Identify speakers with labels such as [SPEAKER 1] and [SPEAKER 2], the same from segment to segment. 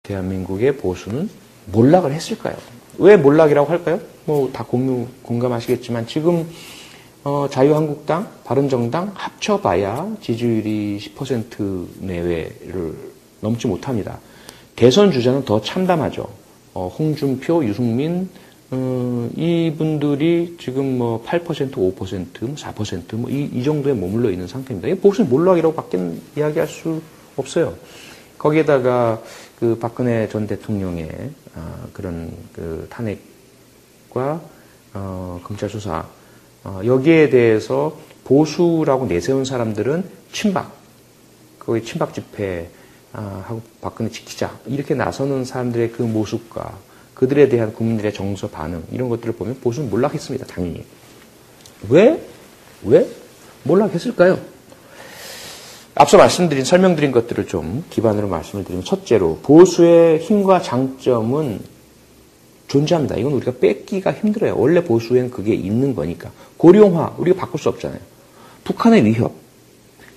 [SPEAKER 1] 대한민국의 보수는 몰락을 했을까요? 왜 몰락이라고 할까요? 뭐 다 공감하시겠지만 지금 자유한국당, 바른정당 합쳐봐야 지지율이 10% 내외를 넘지 못합니다. 대선 주자는 더 참담하죠. 홍준표, 유승민 이분들이 지금 뭐 8%, 5%, 4% 뭐 이 정도에 머물러 있는 상태입니다. 보수는 몰락이라고밖에 이야기할 수 없어요. 거기에다가 그 박근혜 전 대통령의 그런 그 탄핵과 검찰 수사 여기에 대해서 보수라고 내세운 사람들은 거기 친박 집회 하고 박근혜 지키자 이렇게 나서는 사람들의 그 모습과 그들에 대한 국민들의 정서 반응 이런 것들을 보면 보수는 몰락했습니다. 당연히. 왜 몰락했을까요? 앞서 설명드린 것들을 좀 기반으로 말씀을 드리면 첫째로 보수의 힘과 장점은 존재합니다. 이건 우리가 뺏기가 힘들어요. 원래 보수에는 그게 있는 거니까. 고령화 우리가 바꿀 수 없잖아요. 북한의 위협,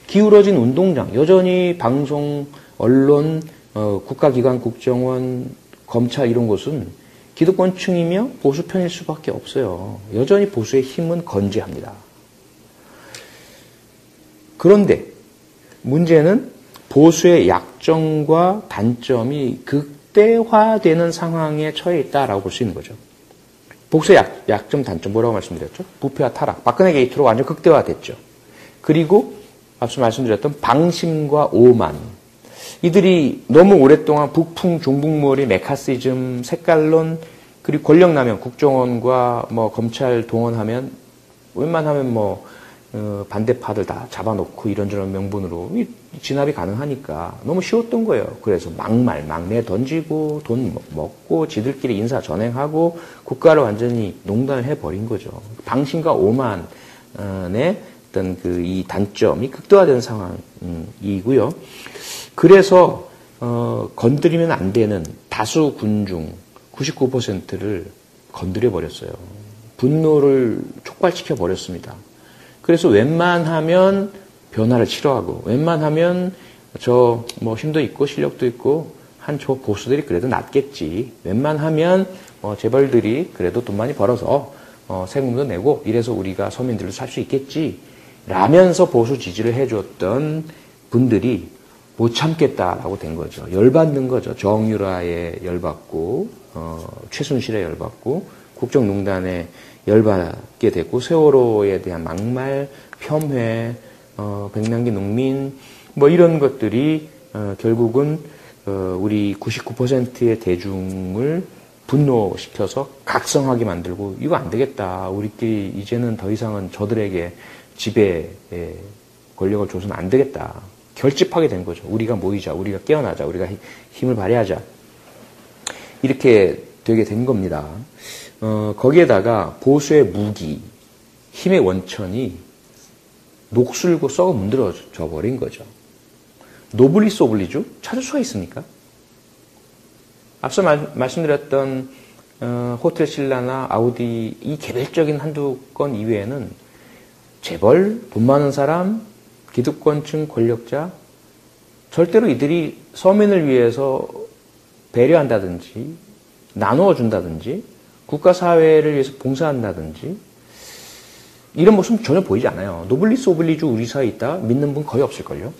[SPEAKER 1] 기울어진 운동장, 여전히 방송, 언론, 국가기관, 국정원, 검찰 이런 곳은 기득권층이며 보수 편일 수밖에 없어요. 여전히 보수의 힘은 건재합니다. 그런데 문제는 보수의 약점과 단점이 극대화되는 상황에 처해 있다라고 볼 수 있는 거죠. 보수의 약점, 단점 뭐라고 말씀드렸죠? 부패와 타락, 박근혜 게이트로 완전 극대화됐죠. 그리고 앞서 말씀드렸던 방심과 오만, 이들이 너무 오랫동안 북풍, 종북몰이, 메카시즘, 색깔론, 그리고 권력남용, 국정원과 뭐 검찰 동원하면 웬만하면 뭐 반대파들 다 잡아놓고 이런저런 명분으로 진압이 가능하니까 너무 쉬웠던 거예요. 그래서 막내 던지고 돈 먹고 지들끼리 인사 전행하고 국가를 완전히 농단을 해버린 거죠. 방심과 오만의 어떤 이 단점이 극대화되는 상황이고요. 그래서 건드리면 안 되는 다수 군중 99%를 건드려 버렸어요. 분노를 촉발시켜 버렸습니다. 그래서 웬만하면 변화를 싫어하고 웬만하면 저 뭐 힘도 있고 실력도 있고 한 저 보수들이 그래도 낫겠지. 웬만하면 재벌들이 그래도 돈 많이 벌어서 세금도 내고 이래서 우리가 서민들도 살 수 있겠지. 라면서 보수 지지를 해줬던 분들이 못 참겠다라고 된 거죠. 열받는 거죠. 정유라에 열받고 최순실에 열받고 국정농단에 열받게 됐고 세월호에 대한 막말, 폄훼, 백남기 농민 뭐 이런 것들이 결국은 우리 99%의 대중을 분노시켜서 각성하게 만들고 이거 안 되겠다. 우리끼리 이제는 더 이상은 저들에게 지배의 권력을 줘서는 안 되겠다. 결집하게 된 거죠. 우리가 모이자. 우리가 깨어나자. 우리가 힘을 발휘하자. 이렇게 되게 된 겁니다. 거기에다가 보수의 무기, 힘의 원천이 녹슬고 썩어 문드러져 버린 거죠. 노블리스 오블리주 찾을 수가 있습니까? 앞서 말씀드렸던 호텔 신라나 아우디 이 개별적인 한두 건 이외에는 재벌, 돈 많은 사람, 기득권층 권력자 절대로 이들이 서민을 위해서 배려한다든지 나누어 준다든지 국가사회를 위해서 봉사한다든지 이런 모습은 전혀 보이지 않아요. 노블리스 오블리주 우리 사회에 있다 믿는 분 거의 없을걸요.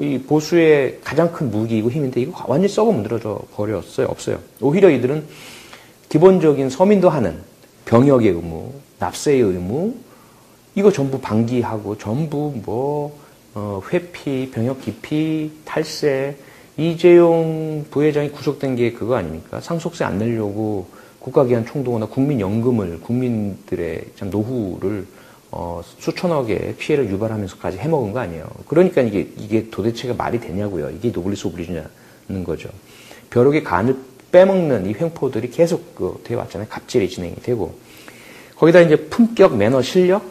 [SPEAKER 1] 이 보수의 가장 큰 무기이고 힘인데 이거 완전히 썩어 문드러져 버렸어요. 없어요. 오히려 이들은 기본적인 서민도 하는 병역의 의무, 납세의 의무 이거 전부 방기하고 전부 회피, 병역 기피, 탈세 이재용 부회장이 구속된 게 그거 아닙니까? 상속세 안 내려고 국가기관 총동원이나 국민연금을 국민들의 참 노후를 수천억의 피해를 유발하면서까지 해먹은 거 아니에요. 그러니까 이게 도대체가 말이 되냐고요. 이게 노블리스 오블리주냐는 거죠. 벼룩의 간을 빼먹는 이 횡포들이 계속 되어 왔잖아요. 갑질이 진행이 되고 거기다 이제 품격, 매너, 실력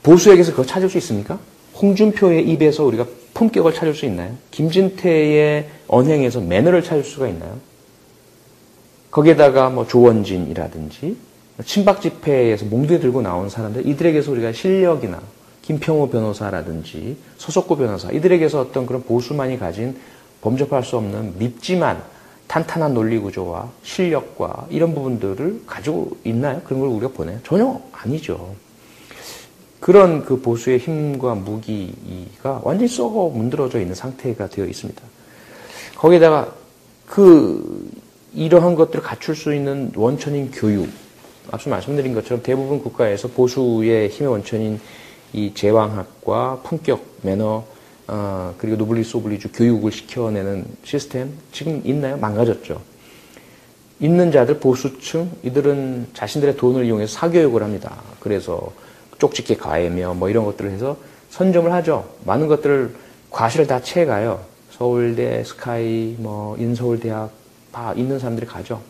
[SPEAKER 1] 보수에게서 그거 찾을 수 있습니까? 홍준표의 입에서 우리가 품격을 찾을 수 있나요? 김진태의 언행에서 매너를 찾을 수가 있나요? 거기에다가 뭐 조원진이라든지 친박 집회에서 몽둥이 들고 나온 사람들 이들에게서 우리가 실력이나 김평호 변호사라든지 서석구 변호사 이들에게서 어떤 그런 보수만이 가진 범접할 수 없는 밉지만 탄탄한 논리 구조와 실력과 이런 부분들을 가지고 있나요? 그런 걸 우리가 보나요? 전혀 아니죠. 그런 그 보수의 힘과 무기가 완전히 썩어 문드러져 있는 상태가 되어 있습니다. 거기에다가 이러한 것들을 갖출 수 있는 원천인 교육. 앞서 말씀드린 것처럼 대부분 국가에서 보수의 힘의 원천인 이 제왕학과 품격, 매너, 그리고 노블리스 오블리주 교육을 시켜내는 시스템 지금 있나요? 망가졌죠. 있는 자들 보수층 이들은 자신들의 돈을 이용해서 사교육을 합니다. 그래서 쪽집게 과외며 뭐 이런 것들을 해서 선점을 하죠. 많은 것들을 과실을 다 채가요. 서울대, 스카이, 뭐 인서울대학 다 있는 사람들이 가죠.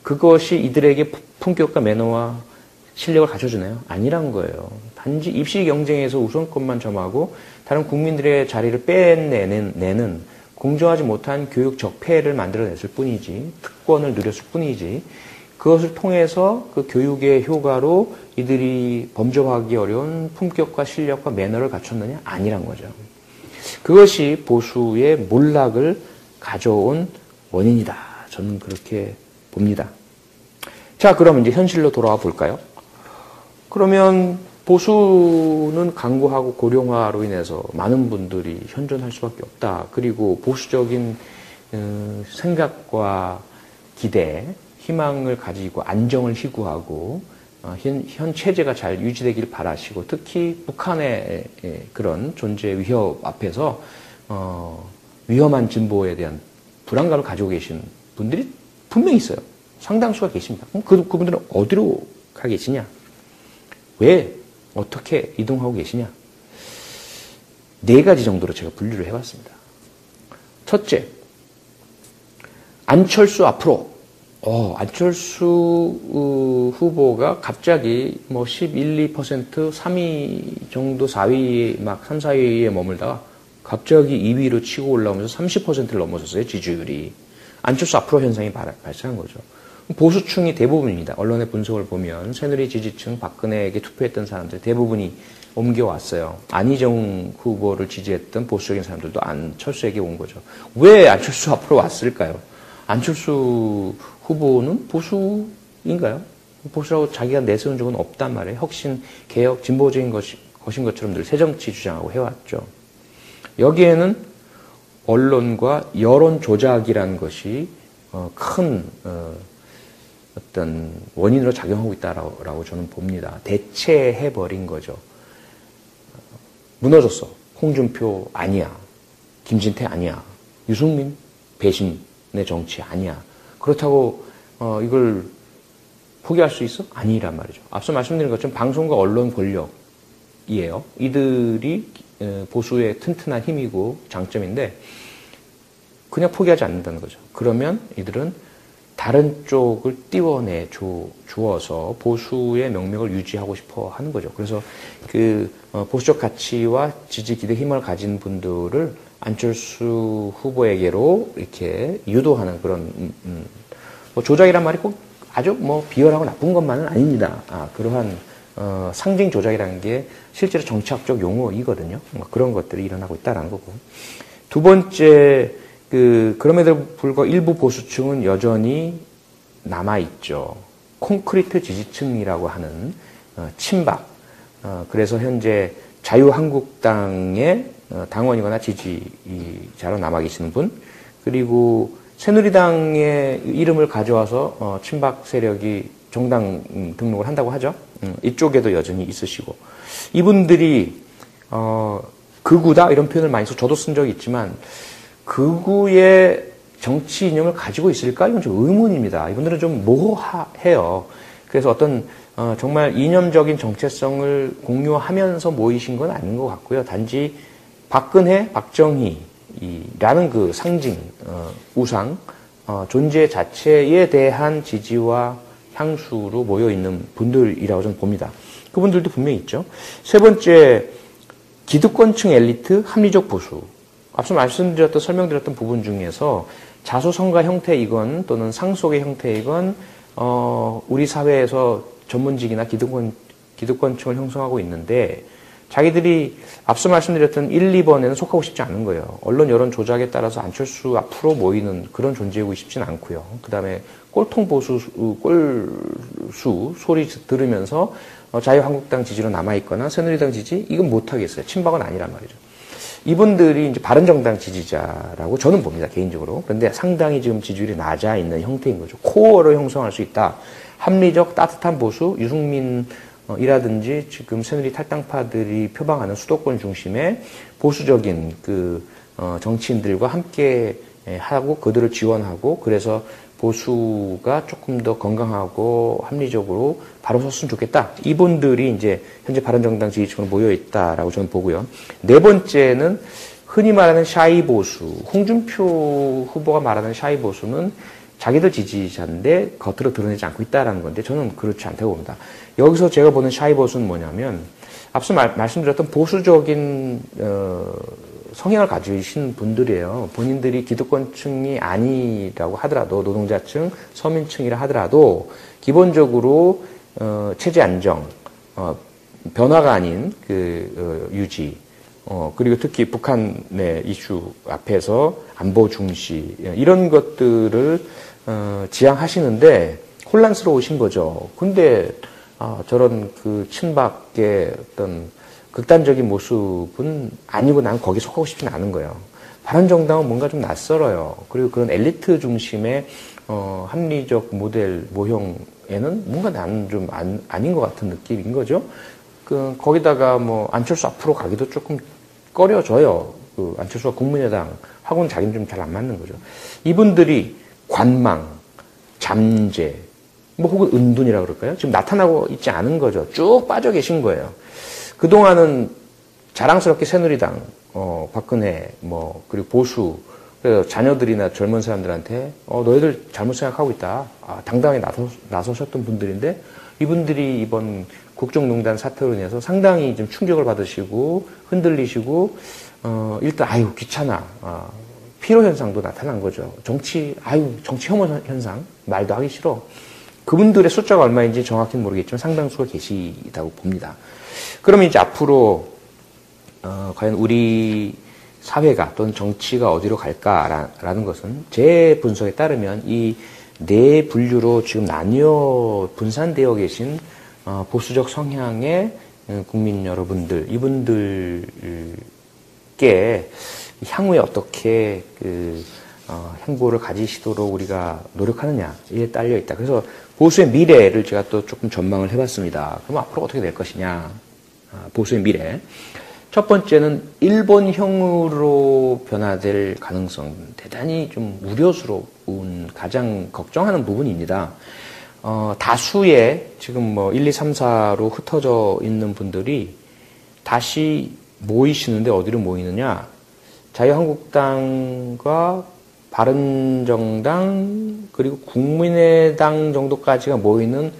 [SPEAKER 1] 그것이 이들에게 품격과 매너와 실력을 갖춰주나요? 아니란 거예요. 단지 입시 경쟁에서 우선권만 점하고 다른 국민들의 자리를 빼내는 공정하지 못한 교육 적폐를 만들어냈을 뿐이지, 특권을 누렸을 뿐이지, 그것을 통해서 그 교육의 효과로 이들이 범접하기 어려운 품격과 실력과 매너를 갖췄느냐? 아니란 거죠. 그것이 보수의 몰락을 가져온 원인이다. 저는 그렇게 봅니다. 자, 그럼 이제 현실로 돌아와 볼까요? 그러면 보수는 강구하고 고령화로 인해서 많은 분들이 현존할 수밖에 없다. 그리고 보수적인 생각과 기대, 희망을 가지고 안정을 희구하고 현 체제가 잘 유지되길 바라시고 특히 북한의 그런 존재 위협 앞에서 위험한 진보에 대한 불안감을 가지고 계신 분들이 분명히 있어요. 상당수가 계십니다. 그럼 그분들은 어디로 가 계시냐? 왜? 어떻게 이동하고 계시냐? 4가지 정도로 제가 분류를 해봤습니다. 첫째, 안철수 앞으로. 안철수 후보가 갑자기 뭐 11, 2%, 3위 정도 4위, 막 3, 4위에 머물다가 갑자기 2위로 치고 올라오면서 30%를 넘어섰어요, 지지율이. 안철수 앞으로 현상이 발생한 거죠. 보수층이 대부분입니다. 언론의 분석을 보면 새누리 지지층, 박근혜에게 투표했던 사람들 대부분이 옮겨왔어요. 안희정 후보를 지지했던 보수적인 사람들도 안철수에게 온 거죠. 왜 안철수 앞으로 왔을까요? 안철수 후보는 보수인가요? 보수라고 자기가 내세운 적은 없단 말이에요. 혁신, 개혁, 진보적인 것인 것처럼 늘 새정치 주장하고 해왔죠. 여기에는 언론과 여론 조작이라는 것이 큰 어떤 원인으로 작용하고 있다라고 저는 봅니다. 대체해버린 거죠. 무너졌어. 홍준표 아니야. 김진태 아니야. 유승민 배신의 정치 아니야. 그렇다고 이걸 포기할 수 있어? 아니란 말이죠. 앞서 말씀드린 것처럼 방송과 언론 권력이에요. 이들이 보수의 튼튼한 힘이고 장점인데 그냥 포기하지 않는다는 거죠. 그러면 이들은 다른 쪽을 띄워내 주어서 보수의 명맥을 유지하고 싶어 하는 거죠. 그래서 보수적 가치와 지지 기대 힘을 가진 분들을 안철수 후보에게로 이렇게 유도하는 그런 뭐 조작이란 말이 꼭 아주 뭐 비열하고 나쁜 것만은 아닙니다. 그러한 상징 조작이라는 게 실제로 정치학적 용어이거든요. 그런 것들이 일어나고 있다는 거고. 두 번째, 그럼에도 불구하고 일부 보수층은 여전히 남아있죠. 콘크리트 지지층이라고 하는 친박. 그래서 현재 자유한국당의 당원이거나 지지자로 남아 계시는 분, 그리고 새누리당의 이름을 가져와서 친박 세력이 정당 등록을 한다고 하죠. 이쪽에도 여전히 있으시고, 이분들이 극우다 이런 표현을 많이 써. 저도 쓴 적이 있지만 극우의 정치 이념을 가지고 있을까? 이건 좀 의문입니다. 이분들은 좀 모호해요. 그래서 어떤 정말 이념적인 정체성을 공유하면서 모이신 건 아닌 것 같고요. 단지 박근혜, 박정희라는 그 상징, 우상, 존재 자체에 대한 지지와 향수로 모여있는 분들이라고 저는 봅니다. 그분들도 분명히 있죠. 세 번째, 기득권층 엘리트, 합리적 보수. 앞서 말씀드렸던, 설명드렸던 부분 중에서 자수성가 형태이건 또는 상속의 형태이건, 우리 사회에서 전문직이나 기득권층을 형성하고 있는데, 자기들이 앞서 말씀드렸던 1, 2번에는 속하고 싶지 않은 거예요. 언론 여론 조작에 따라서 안철수 앞으로 모이는 그런 존재이고 싶진 않고요. 그 다음에 꼴통 보수, 꼴수 소리 들으면서 자유한국당 지지로 남아있거나 새누리당 지지? 이건 못하겠어요. 친박은 아니란 말이죠. 이분들이 이제 바른정당 지지자라고 저는 봅니다, 개인적으로. 그런데 상당히 지금 지지율이 낮아 있는 형태인 거죠. 코어를 형성할 수 있다. 합리적 따뜻한 보수, 유승민이라든지 지금 새누리 탈당파들이 표방하는 수도권 중심의 보수적인 정치인들과 함께 하고 그들을 지원하고 그래서 보수가 조금 더 건강하고 합리적으로 바로 섰으면 좋겠다. 이분들이 이제 현재 바른정당 지지층으로 모여 있다라고 저는 보고요. 네 번째는 흔히 말하는 샤이 보수. 홍준표 후보가 말하는 샤이 보수는 자기들 지지자인데 겉으로 드러내지 않고 있다라는 건데 저는 그렇지 않다고 봅니다. 여기서 제가 보는 샤이 보수는 뭐냐면 앞서 말씀드렸던 보수적인 성향을 가지신 분들이에요. 본인들이 기득권층이 아니라고 하더라도 노동자층, 서민층이라 하더라도 기본적으로 체제 안정, 변화가 아닌 유지, 그리고 특히 북한의 이슈 앞에서 안보 중시 이런 것들을 지향하시는데 혼란스러우신 거죠. 근데 저런 친박의 어떤 극단적인 모습은 아니고 난 거기에 속하고 싶지는 않은 거예요. 바른정당은 뭔가 좀 낯설어요. 그리고 그런 엘리트 중심의 합리적 모델 모형에는 뭔가 나는 좀 아닌 것 같은 느낌인 거죠. 거기다가 안철수 앞으로 가기도 조금 꺼려져요. 안철수가 국민의당하고는 자기는 좀 잘 안 맞는 거죠. 이분들이 관망, 잠재, 혹은 은둔이라고 그럴까요? 지금 나타나고 있지 않은 거죠. 쭉 빠져 계신 거예요. 그동안은 자랑스럽게 새누리당, 박근혜, 그리고 보수, 그래서 자녀들이나 젊은 사람들한테, 너희들 잘못 생각하고 있다. 당당하게 나서셨던 분들인데, 이분들이 이번 국정농단 사태로 인해서 상당히 좀 충격을 받으시고, 흔들리시고, 일단, 귀찮아. 피로현상도 나타난 거죠. 정치 혐오 현상. 말도 하기 싫어. 그분들의 숫자가 얼마인지 정확히는 모르겠지만 상당수가 계시다고 봅니다. 그러면 이제 앞으로 과연 우리 사회가 또는 정치가 어디로 갈까라는 것은 제 분석에 따르면 이 네 분류로 지금 나뉘어 분산되어 계신 보수적 성향의 국민 여러분들 이분들께 향후에 어떻게 행보를 가지시도록 우리가 노력하느냐에 딸려 있다. 그래서 보수의 미래를 제가 또 조금 전망을 해봤습니다. 그럼 앞으로 어떻게 될 것이냐. 보수의 미래. 첫 번째는 일본형으로 변화될 가능성. 대단히 좀 우려스러운 가장 걱정하는 부분입니다. 다수의 지금 1, 2, 3, 4로 흩어져 있는 분들이 다시 모이시는데 어디로 모이느냐. 자유한국당과 바른정당 그리고 국민의당 정도까지가 모이는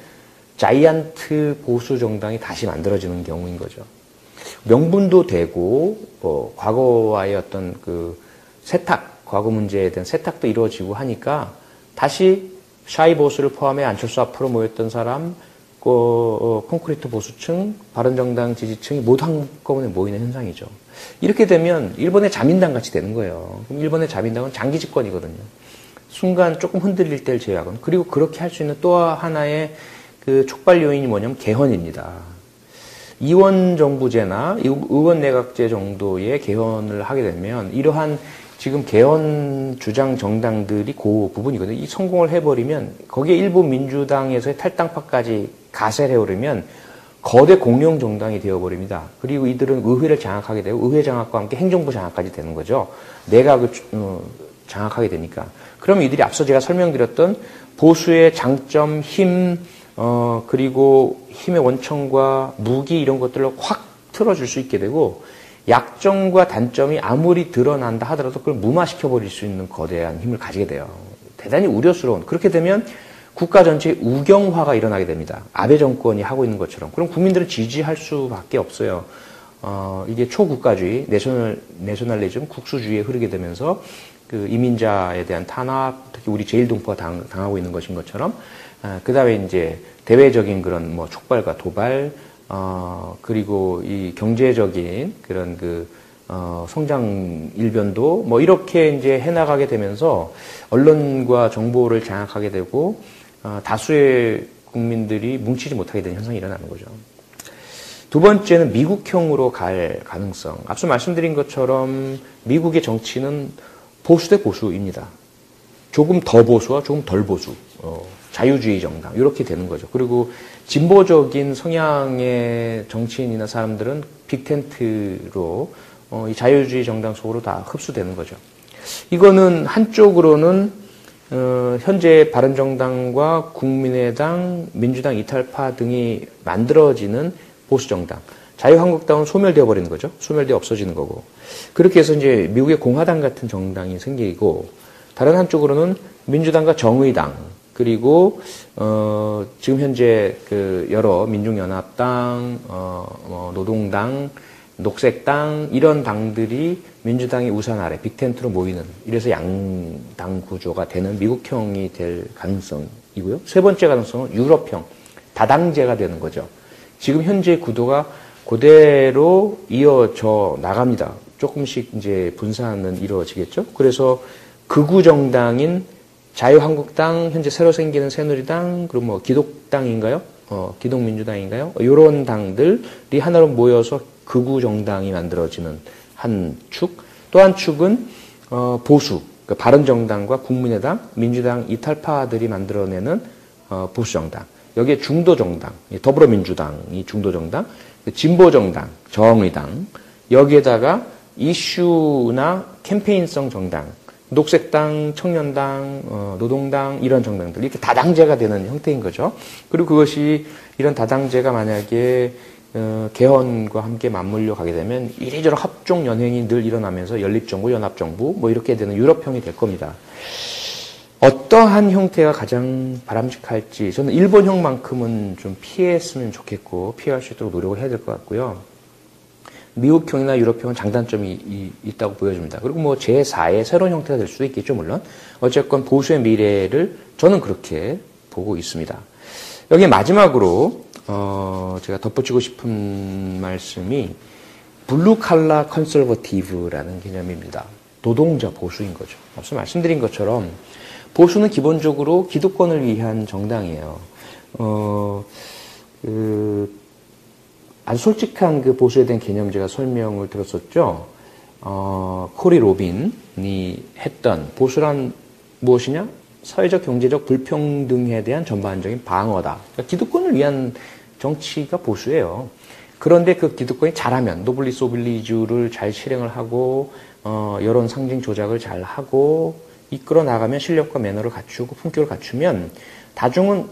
[SPEAKER 1] 자이언트 보수 정당이 다시 만들어지는 경우인 거죠. 명분도 되고 과거와의 어떤 세탁, 과거 문제에 대한 세탁도 이루어지고 하니까 다시 샤이 보수를 포함해 안철수 앞으로 모였던 사람, 콘크리트 보수층, 바른정당 지지층이 모두 한꺼번에 모이는 현상이죠. 이렇게 되면 일본의 자민당 같이 되는 거예요. 그럼 일본의 자민당은 장기 집권이거든요. 순간 조금 흔들릴 때를 제외하고는. 그리고 그렇게 할 수 있는 또 하나의 촉발 요인이 뭐냐면 개헌입니다. 이원정부제나 의원내각제 정도의 개헌을 하게 되면 이러한 지금 개헌 주장 정당들이 그 부분이거든요. 이 성공을 해버리면 거기에 일부 민주당에서의 탈당파까지 가세를 해오르면 거대 공룡 정당이 되어버립니다. 그리고 이들은 의회를 장악하게 되고 의회 장악과 함께 행정부 장악까지 되는 거죠. 내각을 장악하게 되니까. 그러면 이들이 앞서 제가 설명드렸던 보수의 장점, 힘, 그리고 힘의 원천과 무기 이런 것들을 확 틀어줄 수 있게 되고 약점과 단점이 아무리 드러난다 하더라도 그걸 무마시켜버릴 수 있는 거대한 힘을 가지게 돼요. 대단히 우려스러운. 그렇게 되면 국가 전체의 우경화가 일어나게 됩니다. 아베 정권이 하고 있는 것처럼. 그럼 국민들은 지지할 수밖에 없어요. 이게 초국가주의, 내셔널리즘, 국수주의에 흐르게 되면서 이민자에 대한 탄압, 특히 우리 제1동포가 당하고 있는 것인 것처럼, 그 다음에 이제 대외적인 그런 촉발과 도발, 그리고 이 경제적인 그런 성장 일변도 뭐 이렇게 이제 해나가게 되면서 언론과 정보를 장악하게 되고, 다수의 국민들이 뭉치지 못하게 되는 현상이 일어나는 거죠. 두 번째는 미국형으로 갈 가능성. 앞서 말씀드린 것처럼 미국의 정치는 보수 대 보수입니다. 조금 더 보수와 조금 덜 보수. 자유주의 정당 이렇게 되는 거죠. 그리고 진보적인 성향의 정치인이나 사람들은 빅텐트로 이 자유주의 정당 속으로 다 흡수되는 거죠. 이거는 한쪽으로는 현재 바른정당과 국민의당, 민주당 이탈파 등이 만들어지는 보수정당, 자유한국당은 소멸되어 버리는 거죠. 소멸되어 없어지는 거고, 그렇게 해서 이제 미국의 공화당 같은 정당이 생기고, 다른 한쪽으로는 민주당과 정의당, 그리고 지금 현재 여러 민중연합당, 노동당, 녹색당 이런 당들이 민주당의 우산 아래 빅텐트로 모이는, 이래서 양당 구조가 되는 미국형이 될 가능성이고요. 세 번째 가능성은 유럽형 다당제가 되는 거죠. 지금 현재 구도가 그대로 이어져 나갑니다. 조금씩 이제 분산은 이루어지겠죠. 그래서 극우 정당인 자유한국당, 현재 새로 생기는 새누리당, 그리고 뭐 기독당인가요? 기독민주당인가요? 이런 당들이 하나로 모여서 극우 정당이 만들어지는 한 축. 또 한 축은 보수, 그러니까 바른정당과 국민의당, 민주당 이탈파들이 만들어내는 보수정당. 여기에 중도정당, 더불어민주당이 중도정당, 진보정당, 정의당, 여기에다가 이슈나 캠페인성 정당, 녹색당, 청년당, 노동당 이런 정당들, 이렇게 다당제가 되는 형태인 거죠. 그리고 그것이 이런 다당제가 만약에 개헌과 함께 맞물려 가게 되면 이리저리 합종 연행이 늘 일어나면서 연립정부, 연합정부 뭐 이렇게 되는 유럽형이 될 겁니다. 어떠한 형태가 가장 바람직할지, 저는 일본형만큼은 좀 피했으면 좋겠고 피할 수 있도록 노력을 해야 될 것 같고요. 미국형이나 유럽형은 장단점이 있다고 보여집니다. 그리고 뭐 제4의 새로운 형태가 될 수도 있겠죠, 물론. 어쨌건 보수의 미래를 저는 그렇게 보고 있습니다. 여기 마지막으로 제가 덧붙이고 싶은 말씀이 블루칼라 컨서버티브라는 개념입니다. 노동자 보수인 거죠. 앞서 말씀드린 것처럼 보수는 기본적으로 기득권을 위한 정당이에요. 아주 솔직한 그 보수에 대한 개념 제가 설명을 들었었죠. 코리 로빈이 했던 보수란 무엇이냐? 사회적 경제적 불평등에 대한 전반적인 방어다. 그러니까 기득권을 위한 정치가 보수예요. 그런데 그 기득권이 잘하면 노블리스 오블리주를 잘 실행을 하고 여론 상징 조작을 잘 하고 이끌어 나가면 실력과 매너를 갖추고 품격을 갖추면 다중은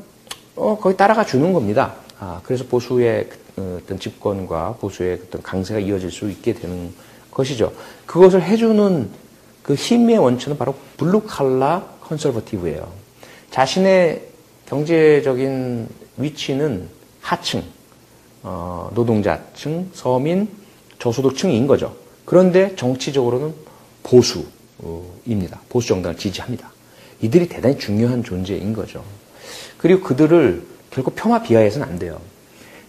[SPEAKER 1] 거기 따라가 주는 겁니다. 그래서 보수의 어떤 집권과 보수의 어떤 강세가 이어질 수 있게 되는 것이죠. 그것을 해주는 그 힘의 원천은 바로 블루칼라 컨서버티브예요. 자신의 경제적인 위치는 하층, 노동자층, 서민, 저소득층인 거죠. 그런데 정치적으로는 보수입니다. 보수 정당을 지지합니다. 이들이 대단히 중요한 존재인 거죠. 그리고 그들을 결코 폄하 비하해서는 안 돼요.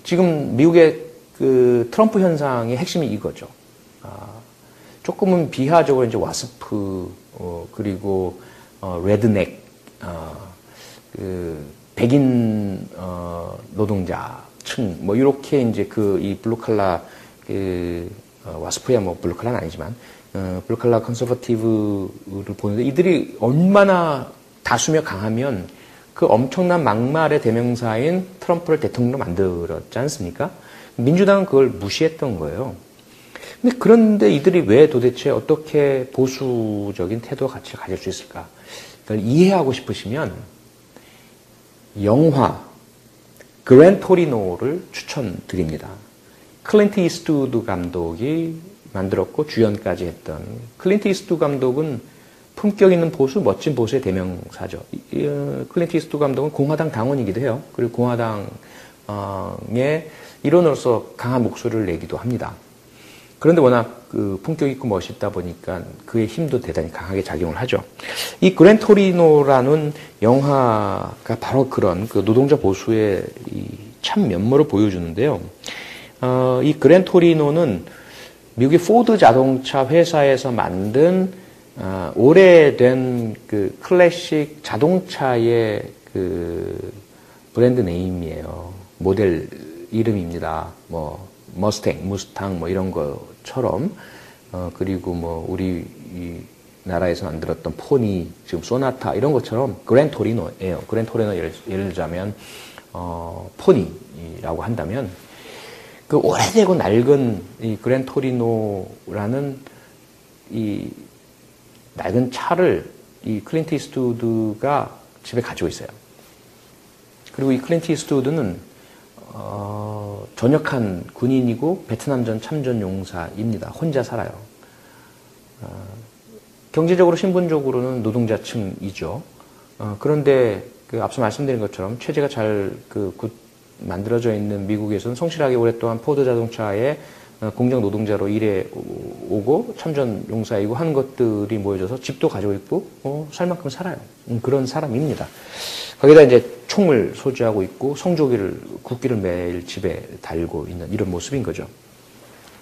[SPEAKER 1] 지금 미국의 그 트럼프 현상의 핵심이 이거죠. 조금은 비하적으로 이제 와스프, 그리고 레드넥, 그 백인 노동자층, 뭐 이렇게 이제 이 블루칼라 와스프야 뭐 블루칼라는 아니지만 블루칼라 컨서버티브를 보는데 이들이 얼마나 다수며 강하면 그 엄청난 막말의 대명사인 트럼프를 대통령으로 만들었지 않습니까? 민주당은 그걸 무시했던 거예요. 근데 그런데 이들이 왜 도대체 어떻게 보수적인 태도와 가치를 가질 수 있을까? 그걸 이해하고 싶으시면 영화 그랜 토리노를 추천드립니다. 클린트 이스트우드 감독이 만들었고 주연까지 했던 클린트 이스트우드 감독은 품격 있는 보수, 멋진 보수의 대명사죠. 클린트 이스트우드 감독은 공화당 당원이기도 해요. 그리고 공화당의 일원으로서 강한 목소리를 내기도 합니다. 그런데 워낙 그 품격 있고 멋있다 보니까 그의 힘도 대단히 강하게 작용을 하죠. 이 그랜 토리노라는 영화가 바로 그런 그 노동자 보수의 이 참 면모를 보여주는데요. 이 그랜토리노는 미국의 포드 자동차 회사에서 만든 오래된 그 클래식 자동차의 그 브랜드 네임이에요. 모델 이름입니다. 뭐 머스탱, 무스탕 뭐 이런 것처럼 그리고 뭐 우리 이 나라에서 만들었던 포니, 지금 소나타 이런 것처럼 그랜토리노예요. 그랜토리노 예를 들자면 포니라고 한다면 그 오래되고 낡은 이 그랜토리노라는 이 낡은 차를 이 클린트 이스트우드가 집에 가지고 있어요. 그리고 이 클린트 이스트우드는 전역한 군인이고 베트남전 참전 용사입니다. 혼자 살아요. 경제적으로 신분적으로는 노동자층이죠. 그런데 그 앞서 말씀드린 것처럼 체제가 잘 만들어져 있는 미국에서는 성실하게 오랫동안 포드 자동차의 공장 노동자로 일해 오고 참전 용사이고 하는 것들이 모여져서 집도 가지고 있고 살 만큼 살아요. 그런 사람입니다. 거기다 이제 총을 소지하고 있고 국기를 매일 집에 달고 있는 이런 모습인 거죠.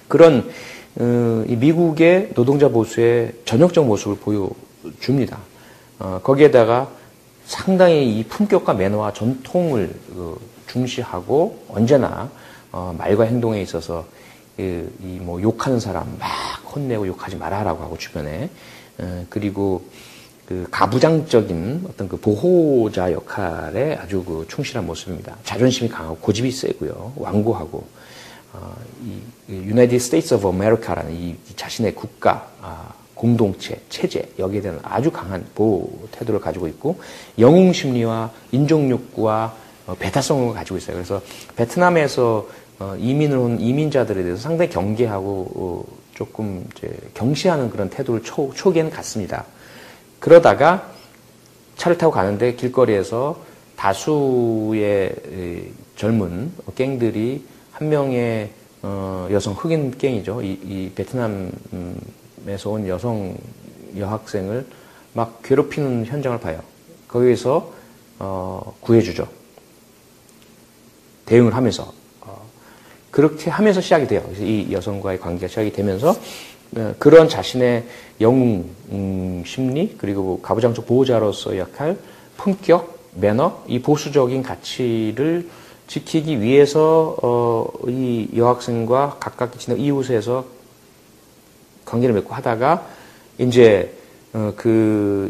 [SPEAKER 1] 그런 이 미국의 노동자 보수의 전형적 모습을 보여줍니다. 거기에다가 상당히 이 품격과 매너와 전통을 중시하고 언제나 말과 행동에 있어서 뭐 욕하는 사람 막 혼내고 욕하지 말아라고 하고 주변에 그리고 그 가부장적인 어떤 그 보호자 역할에 아주 그 충실한 모습입니다. 자존심이 강하고 고집이 세고요, 완고하고 이 United States of America라는 이 자신의 국가 공동체 체제 여기에 대한 아주 강한 보호 태도를 가지고 있고 영웅 심리와 인종 욕구와 배타성을 가지고 있어요. 그래서 베트남에서 이민을 온 이민자들에 대해서 상당히 경계하고 조금 이제 경시하는 그런 태도를 초기에는 갖습니다. 그러다가 차를 타고 가는데 길거리에서 다수의 젊은 갱들이 한 명의 여성 흑인 갱이죠. 이 베트남에서 온 여성 여학생을 막 괴롭히는 현장을 봐요. 거기에서 구해주죠. 대응을 하면서 그렇게 하면서 시작이 돼요. 그래서 이 여성과의 관계가 시작이 되면서 그런 자신의 영웅 심리 그리고 가부장적 보호자로서의 역할, 품격, 매너, 이 보수적인 가치를 지키기 위해서 이 여학생과 가깝게 지낸 이웃에서 관계를 맺고 하다가 이제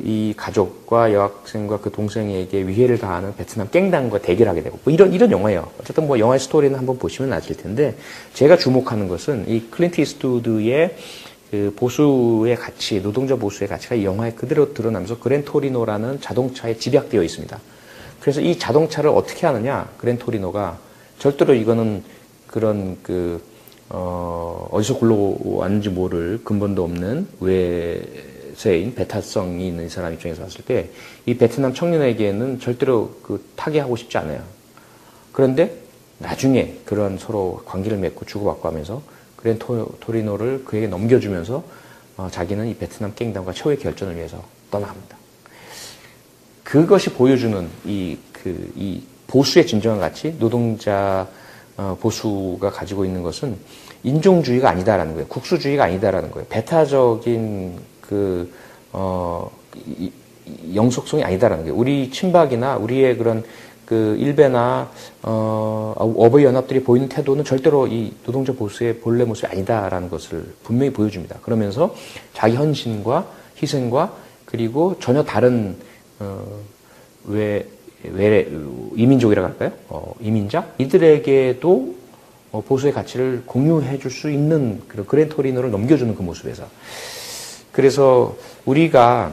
[SPEAKER 1] 이 가족과 여학생과 그 동생에게 위해를 가하는 베트남 갱단과 대결하게 되고 뭐 이런 영화예요. 어쨌든 뭐 영화의 스토리는 한번 보시면 아실 텐데 제가 주목하는 것은 이 클린트 이스트우드의 그 보수의 가치, 노동자 보수의 가치가 이 영화에 그대로 드러나면서 그랜토리노라는 자동차에 집약되어 있습니다. 그래서 이 자동차를 어떻게 하느냐? 그랜토리노가 절대로 이거는 그런 어디서 굴러왔는지 모를 근본도 없는 외세인 배타성이 있는 이 사람 입장에서 봤을 때 이 베트남 청년에게는 절대로 타개하고 싶지 않아요. 그런데 나중에 그런 서로 관계를 맺고 주고받고 하면서 그랜토리노를 그에게 넘겨주면서 자기는 이 베트남 갱단과 최후의 결전을 위해서 떠나갑니다. 그것이 보여주는 이 보수의 진정한 가치, 노동자 보수가 가지고 있는 것은 인종주의가 아니다라는 거예요. 국수주의가 아니다라는 거예요. 배타적인 영속성이 아니다라는 거예요. 우리 친박이나 우리의 그런 일베나 어버이 연합들이 보이는 태도는 절대로 이 노동자 보수의 본래 모습이 아니다라는 것을 분명히 보여줍니다. 그러면서 자기 헌신과 희생과 그리고 전혀 다른 이민족이라고 할까요? 이민자? 이들에게도 보수의 가치를 공유해 줄 수 있는 그런 그랜토리노를 넘겨주는 그 모습에서. 그래서 우리가,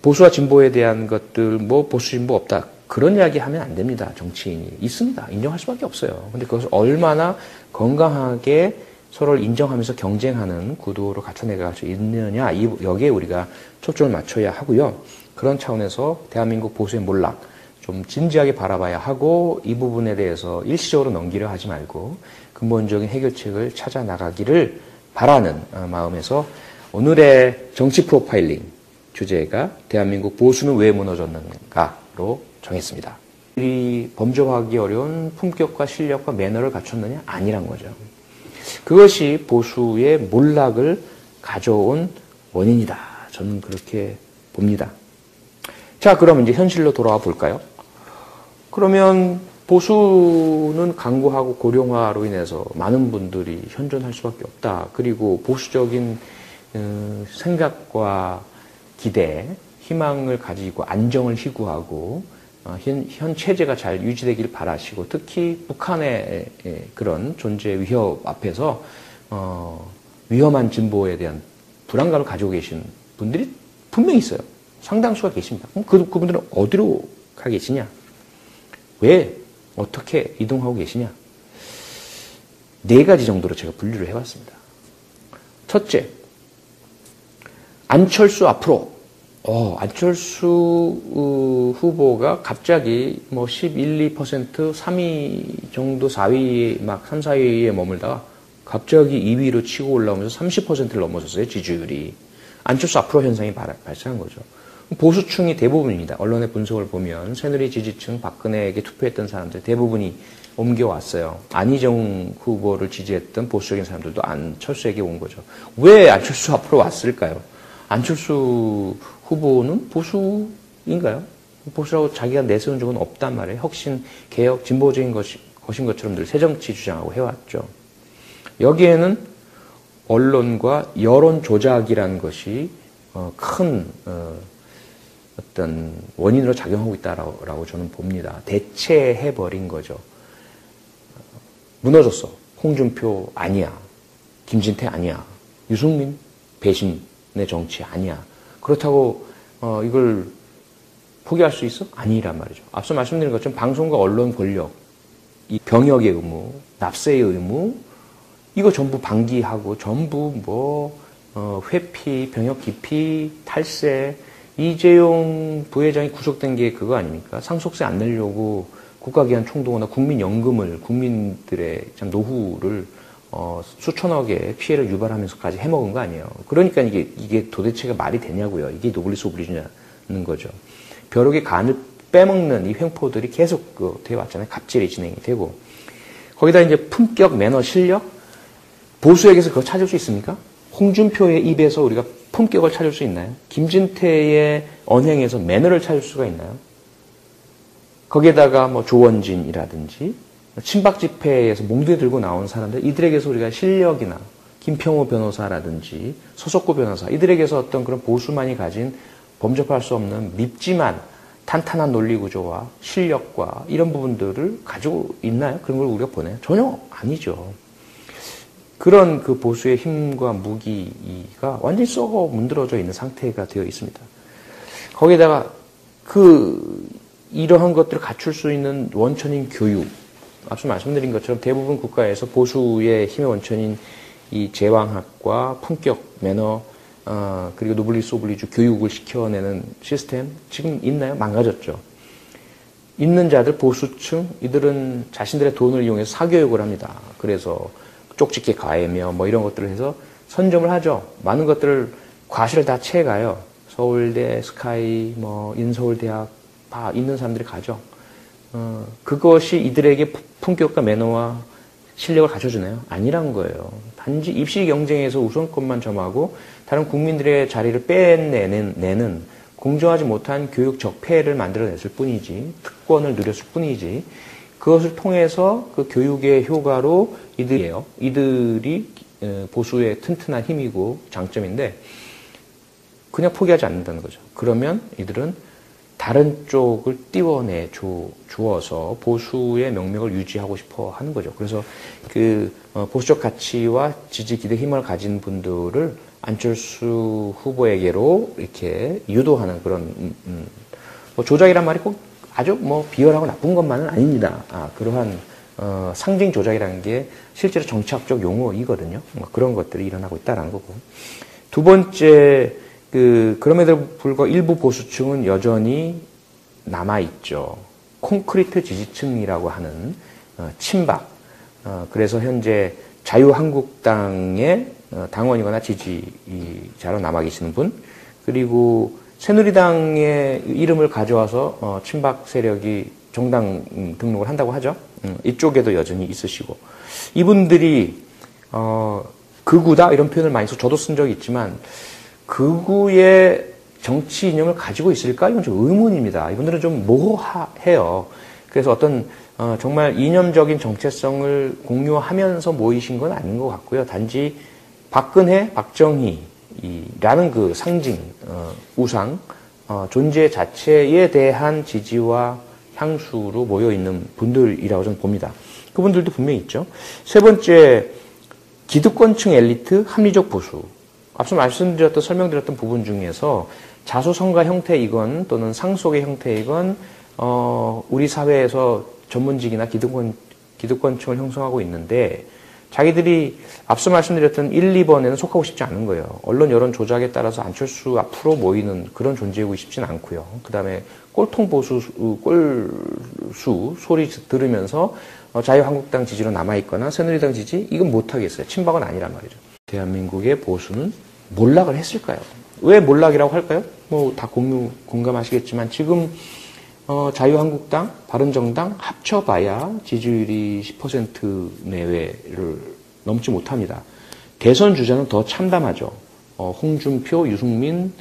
[SPEAKER 1] 보수와 진보에 대한 것들, 뭐 보수 진보 없다. 그런 이야기 하면 안 됩니다. 정치인이. 있습니다. 인정할 수밖에 없어요. 근데 그것을 얼마나 건강하게 서로를 인정하면서 경쟁하는 구도로 갖춰내갈 수 있느냐. 여기에 우리가 초점을 맞춰야 하고요. 그런 차원에서 대한민국 보수의 몰락 좀 진지하게 바라봐야 하고 이 부분에 대해서 일시적으로 넘기려 하지 말고 근본적인 해결책을 찾아 나가기를 바라는 마음에서 오늘의 정치 프로파일링 주제가 대한민국 보수는 왜 무너졌는가로 정했습니다. 범접하기 어려운 품격과 실력과 매너를 갖췄느냐? 아니란 거죠. 그것이 보수의 몰락을 가져온 원인이다. 저는 그렇게 봅니다. 자, 그럼 이제 현실로 돌아와 볼까요? 그러면 보수는 강구하고 고령화로 인해서 많은 분들이 현존할 수밖에 없다. 그리고 보수적인 생각과 기대, 희망을 가지고 안정을 희구하고 현 체제가 잘 유지되길 바라시고 특히 북한의 그런 존재 위협 앞에서 위험한 진보에 대한 불안감을 가지고 계신 분들이 분명히 있어요. 상당수가 계십니다. 그럼 그분들은 어디로 가 계시냐? 왜? 어떻게 이동하고 계시냐? 4가지 정도로 제가 분류를 해봤습니다. 첫째, 안철수 앞으로. 안철수 후보가 갑자기 뭐 11, 2%, 3위 정도 4위, 막 3, 4위에 머물다가 갑자기 2위로 치고 올라오면서 30%를 넘어섰어요, 지지율이. 안철수 앞으로 현상이 발생한 거죠. 보수층이 대부분입니다. 언론의 분석을 보면 새누리 지지층, 박근혜에게 투표했던 사람들 대부분이 옮겨왔어요. 안희정 후보를 지지했던 보수적인 사람들도 안철수에게 온 거죠. 왜 안철수 앞으로 왔을까요? 안철수 후보는 보수인가요? 보수라고 자기가 내세운 적은 없단 말이에요. 혁신, 개혁, 진보적인 것인 것처럼 늘 새정치 주장하고 해왔죠. 여기에는 언론과 여론 조작이라는 것이 큰 어떤 원인으로 작용하고 있다라고 저는 봅니다. 대체해버린 거죠. 무너졌어. 홍준표 아니야. 김진태 아니야. 유승민 배신의 정치 아니야. 그렇다고 이걸 포기할 수 있어? 아니란 말이죠. 앞서 말씀드린 것처럼 방송과 언론 권력, 이 병역의 의무, 납세의 의무, 이거 전부 방기하고 전부 회피, 병역 기피, 탈세, 이재용 부회장이 구속된 게 그거 아닙니까? 상속세 안 내려고 국가기관 총동원이나 국민연금을, 국민들의 참 노후를 수천억의 피해를 유발하면서까지 해먹은 거 아니에요. 그러니까 이게 도대체가 말이 되냐고요. 이게 노블리스 오블리주냐는 거죠. 벼룩의 간을 빼먹는 이 횡포들이 계속 되어 왔잖아요. 갑질이 진행이 되고. 거기다 이제 품격, 매너, 실력? 보수에게서 그거 찾을 수 있습니까? 홍준표의 입에서 우리가 품격을 찾을 수 있나요? 김진태의 언행에서 매너를 찾을 수가 있나요? 거기에다가 뭐 조원진이라든지 친박 집회에서 몽둥이 들고 나온 사람들, 이들에게서 우리가 실력이나 김평호 변호사라든지 서석구 변호사, 이들에게서 어떤 그런 보수만이 가진 범접할 수 없는 밉지만 탄탄한 논리 구조와 실력과 이런 부분들을 가지고 있나요? 그런 걸 우리가 보나요? 전혀 아니죠. 그런 그 보수의 힘과 무기가 완전히 썩어 문드러져 있는 상태가 되어 있습니다. 거기다가 이러한 것들을 갖출 수 있는 원천인 교육, 앞서 말씀드린 것처럼 대부분 국가에서 보수의 힘의 원천인 이 제왕학과 품격, 매너, 그리고 노블리스 오블리주 교육을 시켜내는 시스템 지금 있나요? 망가졌죠. 있는 자들, 보수층, 이들은 자신들의 돈을 이용해서 사교육을 합니다. 그래서 쪽집게 가해며 뭐 이런 것들을 해서 선점을 하죠. 많은 것들을 과실을 다 채가요. 서울대, 스카이, 뭐 인서울대학 다 있는 사람들이 가죠. 그것이 이들에게 품격과 매너와 실력을 갖춰주나요? 아니란 거예요. 단지 입시 경쟁에서 우선권만 점하고 다른 국민들의 자리를 빼내는 공정하지 못한 교육 적폐를 만들어냈을 뿐이지, 특권을 누렸을 뿐이지, 그것을 통해서 그 교육의 효과로 이들이 보수의 튼튼한 힘이고 장점인데 그냥 포기하지 않는다는 거죠. 그러면 이들은 다른 쪽을 띄워내 주어서 보수의 명맥을 유지하고 싶어 하는 거죠. 그래서 보수적 가치와 지지 기대 힘을 가진 분들을 안철수 후보에게로 이렇게 유도하는 그런 뭐 조작이란 말이 꼭 아주 뭐 비열하고 나쁜 것만은 아닙니다. 그러한 상징 조작이라는 게 실제로 정치학적 용어이거든요. 그런 것들이 일어나고 있다는 거고. 두 번째, 그럼에도 불구하고 일부 보수층은 여전히 남아있죠. 콘크리트 지지층이라고 하는 친박. 그래서 현재 자유한국당의 당원이거나 지지자로 남아 계시는 분, 그리고 새누리당의 이름을 가져와서 친박 세력이 정당 등록을 한다고 하죠. 이쪽에도 여전히 있으시고. 이분들이 극우다 이런 표현을 많이 써 저도 쓴 적이 있지만 극우의 정치 이념을 가지고 있을까? 이건 좀 의문입니다. 이분들은 좀 모호해요. 그래서 어떤 정말 이념적인 정체성을 공유하면서 모이신 건 아닌 것 같고요. 단지 박근혜, 박정희라는 그 상징, 우상, 존재 자체에 대한 지지와 향수로 모여있는 분들이라고 저는 봅니다. 그분들도 분명히 있죠. 세 번째, 기득권층 엘리트, 합리적 보수. 앞서 말씀드렸던, 설명드렸던 부분 중에서 자수성가 형태이건 또는 상속의 형태이건 우리 사회에서 전문직이나 기득권층을 형성하고 있는데 자기들이 앞서 말씀드렸던 1, 2번에는 속하고 싶지 않은 거예요. 언론 여론 조작에 따라서 안철수 앞으로 모이는 그런 존재이고 싶진 않고요. 그 다음에 꼴통 보수, 꼴수 소리 들으면서 자유한국당 지지로 남아있거나 새누리당 지지? 이건 못하겠어요. 친박은 아니란 말이죠. 대한민국의 보수는 몰락을 했을까요? 왜 몰락이라고 할까요? 뭐 다 공감하시겠지만 지금 자유한국당, 바른정당 합쳐봐야 지지율이 10% 내외를 넘지 못합니다. 대선 주자는 더 참담하죠. 홍준표, 유승민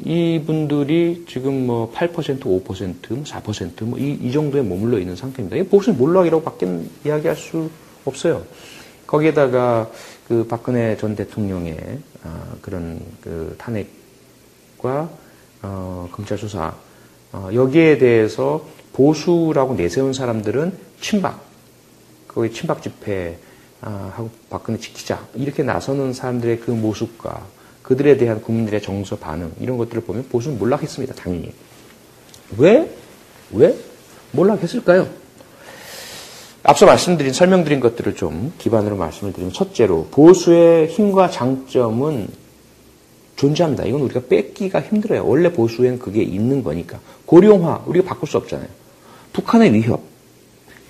[SPEAKER 1] 이분들이 지금 뭐 8%, 5%, 4% 이 정도에 머물러 있는 상태입니다. 이 보수는 몰락이라고밖에 이야기할 수 없어요. 거기에다가 그 박근혜 전 대통령의 그런 그 탄핵과 검찰 수사 여기에 대해서 보수라고 내세운 사람들은 친박, 거기 친박 집회 하고 박근혜 지키자 이렇게 나서는 사람들의 그 모습과 그들에 대한 국민들의 정서 반응 이런 것들을 보면 보수는 몰락했습니다. 당연히. 왜 몰락했을까요? 앞서 설명드린 것들을 좀 기반으로 말씀을 드리면 첫째로 보수의 힘과 장점은 존재합니다. 이건 우리가 뺏기가 힘들어요. 원래 보수엔 그게 있는 거니까. 고령화 우리가 바꿀 수 없잖아요. 북한의 위협,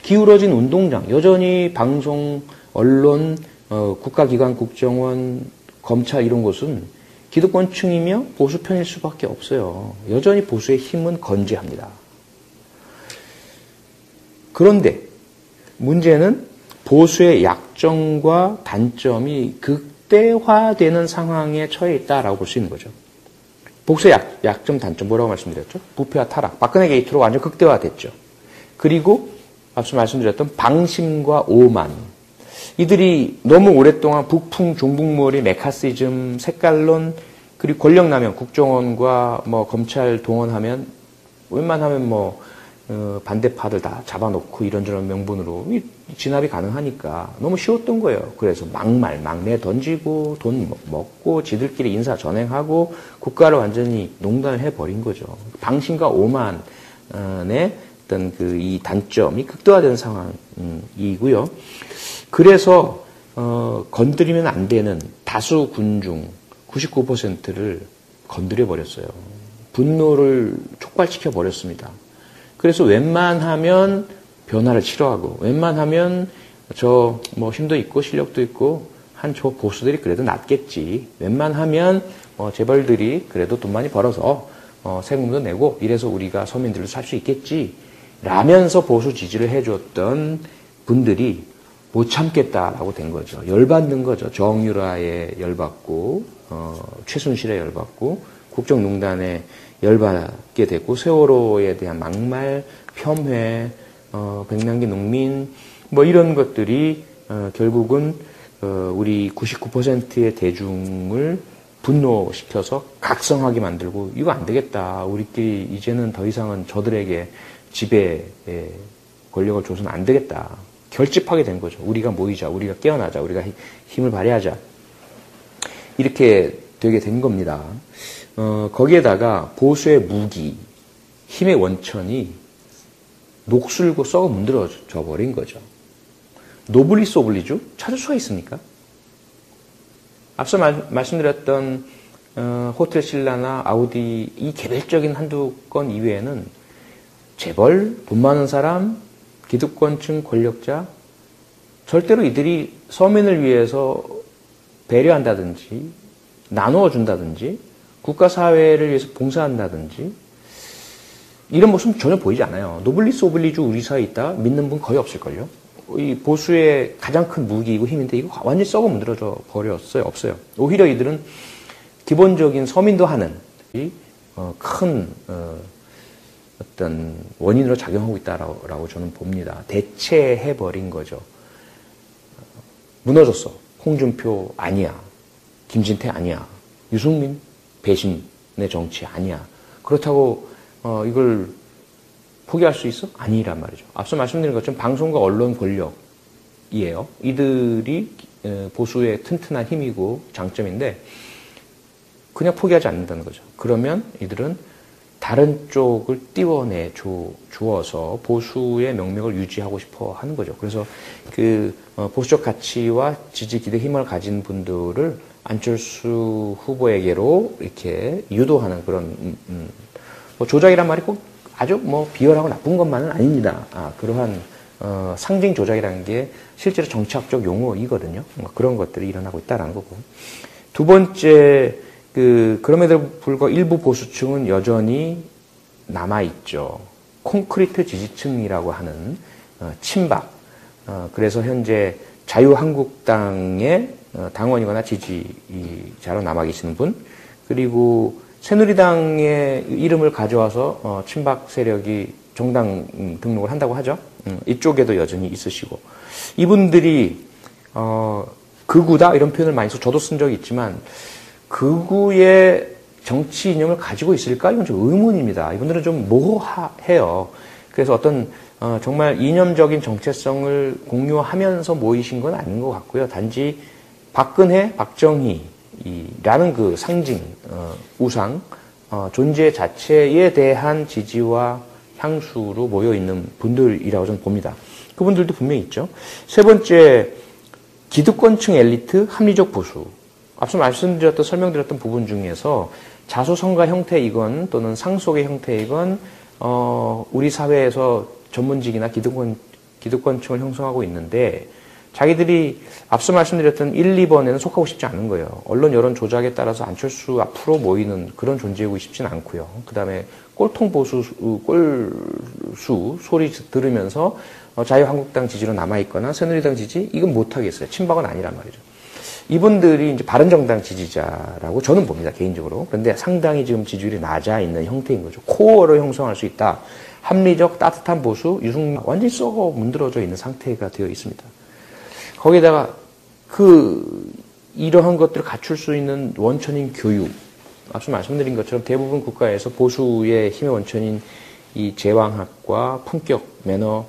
[SPEAKER 1] 기울어진 운동장, 여전히 방송, 언론, 국가기관, 국정원, 검찰 이런 곳은 기득권층이며 보수 편일 수밖에 없어요. 여전히 보수의 힘은 건재합니다. 그런데 문제는 보수의 약점과 단점이 극대화되는 상황에 처해 있다라고 볼 수 있는 거죠. 보수의 약점, 단점 뭐라고 말씀드렸죠? 부패와 타락, 박근혜 게이트로 완전 극대화됐죠. 그리고 앞서 말씀드렸던 방심과 오만. 이들이 너무 오랫동안 북풍, 종북몰이, 메카시즘, 색깔론, 그리고 권력남용, 국정원과 뭐 검찰 동원하면 웬만하면 뭐 반대파들 다 잡아놓고 이런저런 명분으로 진압이 가능하니까 너무 쉬웠던 거예요. 그래서 막내 던지고 돈 먹고 지들끼리 인사 전행하고 국가를 완전히 농단을 해버린 거죠. 방심과 오만의 어떤 그 이 단점이 극대화되는 상황이고요. 그래서 건드리면 안 되는 다수 군중 99%를 건드려 버렸어요. 분노를 촉발시켜 버렸습니다. 그래서 웬만하면 변화를 싫어하고 웬만하면 저 뭐 힘도 있고 실력도 있고 한 저 보수들이 그래도 낫겠지. 웬만하면 재벌들이 그래도 돈 많이 벌어서 세금도 내고 이래서 우리가 서민들도 살 수 있겠지. 라면서 보수 지지를 해줬던 분들이 못 참겠다라고 된 거죠. 열받는 거죠. 정유라에 열받고 최순실에 열받고 국정농단에 열받게 됐고 세월호에 대한 막말, 폄훼, 백남기 농민 뭐 이런 것들이 결국은 우리 99%의 대중을 분노시켜서 각성하게 만들고 이거 안 되겠다. 우리끼리 이제는 더 이상은 저들에게 지배 권력을 줘서는 안 되겠다. 결집하게 된 거죠. 우리가 모이자. 우리가 깨어나자. 우리가 힘을 발휘하자. 이렇게 되게 된 겁니다. 거기에다가 보수의 무기, 힘의 원천이 녹슬고 썩어 문드러져 버린 거죠. 노블리스 오블리주 찾을 수가 있습니까? 앞서 말씀드렸던 호텔 신라나 아우디 이 개별적인 한두 건 이외에는 재벌, 돈 많은 사람, 기득권층 권력자 절대로 이들이 서민을 위해서 배려한다든지 나누어 준다든지 국가 사회를 위해서 봉사한다든지 이런 모습 전혀 보이지 않아요. 노블리스 오블리주 우리 사회에 있다 믿는 분 거의 없을걸요. 이 보수의 가장 큰 무기이고 힘인데 이거 완전히 썩어 문드러져 버렸어요. 없어요. 오히려 이들은 기본적인 서민도 하는 큰 어떤 원인으로 작용하고 있다라고 저는 봅니다. 대체해버린 거죠. 무너졌어. 홍준표 아니야. 김진태 아니야. 유승민 배신의 정치 아니야. 그렇다고 이걸 포기할 수 있어? 아니란 말이죠. 앞서 말씀드린 것처럼 방송과 언론 권력이에요. 이들이 보수의 튼튼한 힘이고 장점인데 그냥 포기하지 않는다는 거죠. 그러면 이들은 다른 쪽을 띄워내 주어서 보수의 명맥을 유지하고 싶어 하는 거죠. 그래서 보수적 가치와 지지 기대 힘을 가진 분들을 안철수 후보에게로 이렇게 유도하는 그런 뭐 조작이란 말이 꼭 아주 뭐 비열하고 나쁜 것만은 아닙니다. 그러한 상징 조작이라는 게 실제로 정치학적 용어이거든요. 뭐 그런 것들이 일어나고 있다라는 거고. 두 번째, 그럼에도 불구하고 일부 보수층은 여전히 남아있죠. 콘크리트 지지층이라고 하는 친박. 그래서 현재 자유한국당의 당원이거나 지지자로 남아 계시는 분, 그리고 새누리당의 이름을 가져와서 친박 세력이 정당 등록을 한다고 하죠. 이쪽에도 여전히 있으시고, 이분들이 극우다 이런 표현을 많이 써 저도 쓴 적이 있지만 극우의 정치 이념을 가지고 있을까? 이건 좀 의문입니다. 이분들은 좀 모호해요. 그래서 어떤 정말 이념적인 정체성을 공유하면서 모이신 건 아닌 것 같고요. 단지 박근혜, 박정희라는 그 상징, 우상, 존재 자체에 대한 지지와 향수로 모여있는 분들이라고 저는 봅니다. 그분들도 분명히 있죠. 세 번째, 기득권층 엘리트, 합리적 보수. 앞서 설명드렸던 부분 중에서 자수성가 형태이건 또는 상속의 형태이건 우리 사회에서 전문직이나 기득권층을 형성하고 있는데 자기들이 앞서 말씀드렸던 1, 2번에는 속하고 싶지 않은 거예요. 언론 여론 조작에 따라서 안철수 앞으로 모이는 그런 존재이고 싶진 않고요. 그 다음에 꼴통 보수, 꼴수 소리 들으면서 자유한국당 지지로 남아있거나 새누리당 지지? 이건 못하겠어요. 친박은 아니란 말이죠. 이분들이 이제 바른정당 지지자라고 저는 봅니다, 개인적으로. 그런데 상당히 지금 지지율이 낮아 있는 형태인 거죠. 코어를 형성할 수 있다. 합리적, 따뜻한 보수, 유승민 완전히 썩어 문드러져 있는 상태가 되어 있습니다. 거기다가 이러한 것들을 갖출 수 있는 원천인 교육. 앞서 말씀드린 것처럼 대부분 국가에서 보수의 힘의 원천인 이 제왕학과 품격, 매너,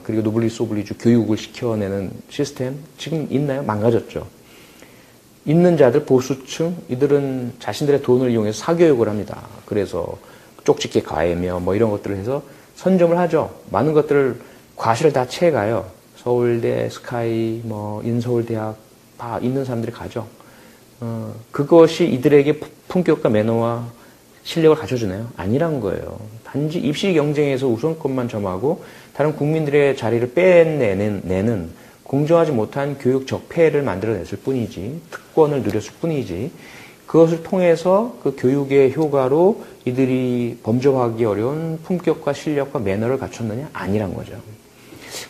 [SPEAKER 1] 그리고 노블리스 오블리주 교육을 시켜내는 시스템 지금 있나요? 망가졌죠. 있는 자들 보수층 이들은 자신들의 돈을 이용해서 사교육을 합니다. 그래서 쪽집게 과외며 뭐 이런 것들을 해서 선점을 하죠. 많은 것들을 과실을 다 채가요. 서울대, 스카이, 뭐 인서울대학 다 있는 사람들이 가죠. 그것이 이들에게 품격과 매너와 실력을 갖춰주나요? 아니란 거예요. 단지 입시 경쟁에서 우선권만 점하고 다른 국민들의 자리를 빼내는 공정하지 못한 교육 적폐를 만들어냈을 뿐이지, 특권을 누렸을 뿐이지, 그것을 통해서 그 교육의 효과로 이들이 범접하기 어려운 품격과 실력과 매너를 갖췄느냐? 아니란 거죠.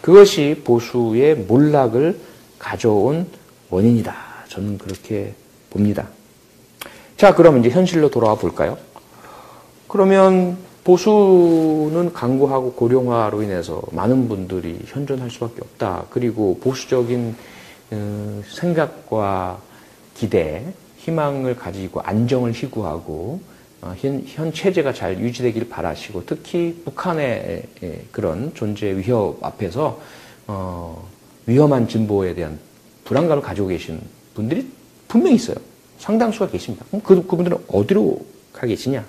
[SPEAKER 1] 그것이 보수의 몰락을 가져온 원인이다. 저는 그렇게 봅니다. 자, 그럼 이제 현실로 돌아와 볼까요? 그러면 보수는 강고하고 고령화로 인해서 많은 분들이 현존할 수밖에 없다. 그리고 보수적인 생각과 기대, 희망을 가지고 안정을 희구하고 현 체제가 잘 유지되길 바라시고 특히 북한의 그런 존재 위협 앞에서 위험한 진보에 대한 불안감을 가지고 계신 분들이 분명히 있어요. 상당수가 계십니다. 그럼 그분들은 어디로 가 계시냐?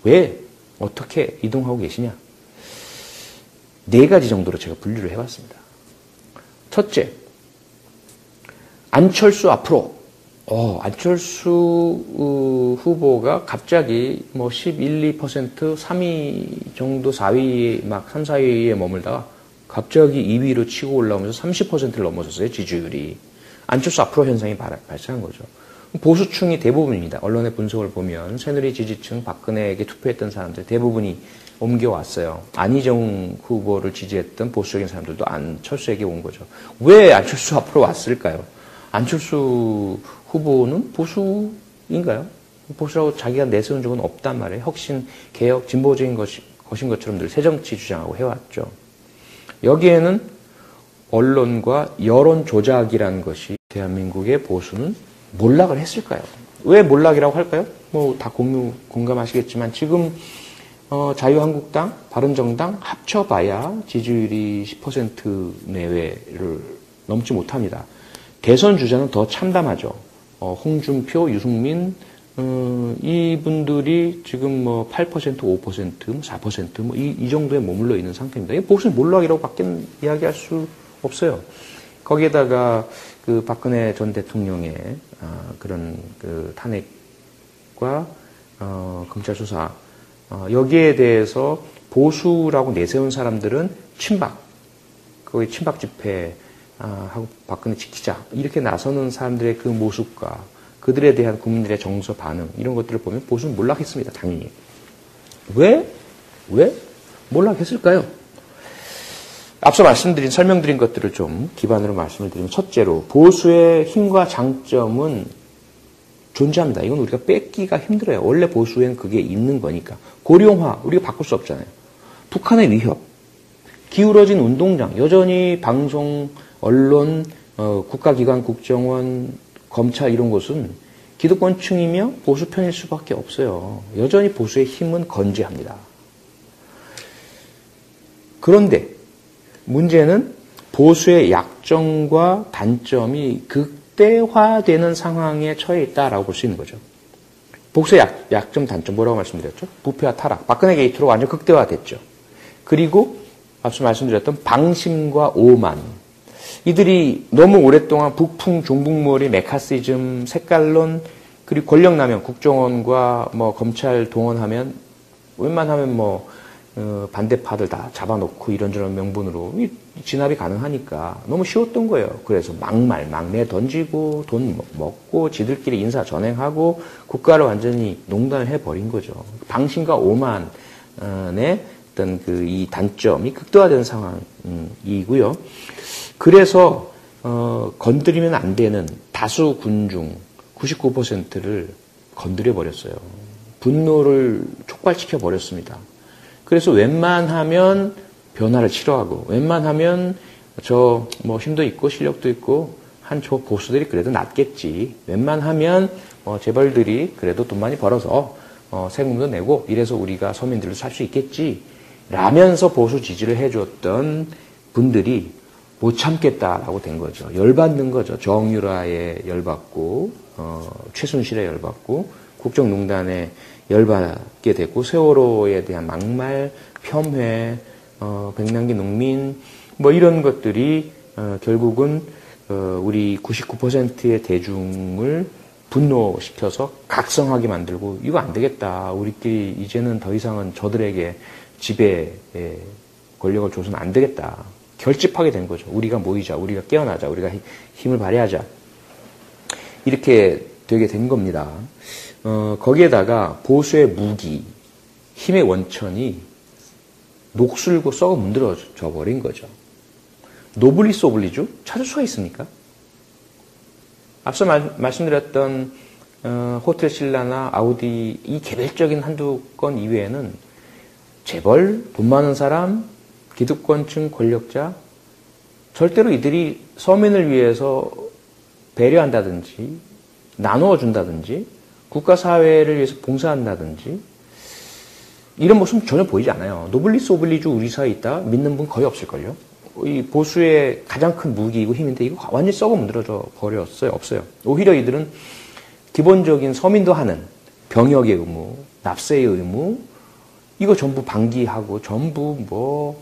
[SPEAKER 1] 왜? 어떻게 이동하고 계시냐? 4가지 정도로 제가 분류를 해봤습니다. 첫째, 안철수 앞으로. 안철수 후보가 갑자기 뭐 11, 2%, 3위 정도 4위, 막 3, 4위에 머물다가 갑자기 2위로 치고 올라오면서 30%를 넘어섰어요, 지지율이. 안철수 앞으로 현상이 발생한 거죠. 보수층이 대부분입니다. 언론의 분석을 보면 새누리 지지층, 박근혜에게 투표했던 사람들 대부분이 옮겨왔어요. 안희정 후보를 지지했던 보수적인 사람들도 안철수에게 온 거죠. 왜 안철수 앞으로 왔을까요? 안철수 후보는 보수인가요? 보수라고 자기가 내세운 적은 없단 말이에요. 혁신, 개혁, 진보적인 것인 것처럼 늘 새정치 주장하고 해왔죠. 여기에는 언론과 여론 조작이라는 것이 대한민국의 보수는 몰락을 했을까요? 왜 몰락이라고 할까요? 뭐 다 공감하시겠지만 지금 자유한국당, 바른정당 합쳐봐야 지지율이 10% 내외를 넘지 못합니다. 대선 주자는 더 참담하죠. 홍준표, 유승민 이분들이 지금 뭐 8%, 5%, 4% 뭐 이 정도에 머물러 있는 상태입니다. 이 보수는 몰락이라고 밖에 이야기할 수 없어요. 거기에다가 그 박근혜 전 대통령의 그런 그 탄핵과 검찰 수사 여기에 대해서 보수라고 내세운 사람들은 친박, 거기 친박 집회 하고 박근혜 지키자 이렇게 나서는 사람들의 그 모습과 그들에 대한 국민들의 정서 반응 이런 것들을 보면 보수는 몰락했습니다. 당연히. 왜 몰락했을까요? 앞서 설명드린 것들을 좀 기반으로 말씀을 드리면 첫째로 보수의 힘과 장점은 존재합니다. 이건 우리가 뺏기가 힘들어요. 원래 보수에는 그게 있는 거니까. 고령화 우리가 바꿀 수 없잖아요. 북한의 위협, 기울어진 운동장, 여전히 방송, 언론, 국가기관, 국정원, 검찰 이런 곳은 기득권층이며 보수 편일 수밖에 없어요. 여전히 보수의 힘은 건재합니다. 그런데 문제는 보수의 약점과 단점이 극대화되는 상황에 처해 있다라고 볼 수 있는 거죠. 보수의 약점, 단점 뭐라고 말씀드렸죠? 부패와 타락, 박근혜 게이트로 완전 극대화됐죠. 그리고 앞서 말씀드렸던 방심과 오만, 이들이 너무 오랫동안 북풍, 종북몰이, 메카시즘, 색깔론, 그리고 권력남용, 국정원과 뭐 검찰 동원하면 웬만하면 뭐 반대파들 다 잡아놓고 이런저런 명분으로 진압이 가능하니까 너무 쉬웠던 거예요. 그래서 막내 던지고 돈 먹고 지들끼리 인사 전행하고 국가를 완전히 농단을 해버린 거죠. 방심과 오만의 어떤 이 단점이 극대화되는 상황이고요. 그래서 건드리면 안 되는 다수 군중 99%를 건드려 버렸어요. 분노를 촉발시켜 버렸습니다. 그래서 웬만하면 변화를 싫어하고 웬만하면 저 뭐 힘도 있고 실력도 있고 한 저 보수들이 그래도 낫겠지. 웬만하면 재벌들이 그래도 돈 많이 벌어서 세금도 내고 이래서 우리가 서민들도 살 수 있겠지. 라면서 보수 지지를 해줬던 분들이 못 참겠다라고 된 거죠. 열받는 거죠. 정유라에 열받고 최순실에 열받고 국정농단에 열받게 됐고 세월호에 대한 막말, 폄훼, 백남기 농민 뭐 이런 것들이 결국은 우리 99%의 대중을 분노시켜서 각성하게 만들고 이거 안 되겠다. 우리끼리 이제는 더 이상은 저들에게 지배의 권력을 줘서는 안 되겠다. 결집하게 된 거죠. 우리가 모이자. 우리가 깨어나자. 우리가 힘을 발휘하자. 이렇게 되게 된 겁니다. 거기에다가 보수의 무기, 힘의 원천이 녹슬고 썩어 문드러져 버린 거죠. 노블리스 오블리주 찾을 수가 있습니까? 앞서 말씀드렸던 호텔 신라나 아우디 이 개별적인 한두 건 이외에는 재벌, 돈 많은 사람, 기득권층 권력자 절대로 이들이 서민을 위해서 배려한다든지 나누어 준다든지 국가사회를 위해서 봉사한다든지 이런 모습은 전혀 보이지 않아요. 노블리스 오블리주 우리 사이에 있다 믿는 분 거의 없을걸요. 이 보수의 가장 큰 무기이고 힘인데 이거 완전히 썩어 문드러져 버렸어요. 없어요. 오히려 이들은 기본적인 서민도 하는 병역의 의무, 납세의 의무 이거 전부 방기하고 전부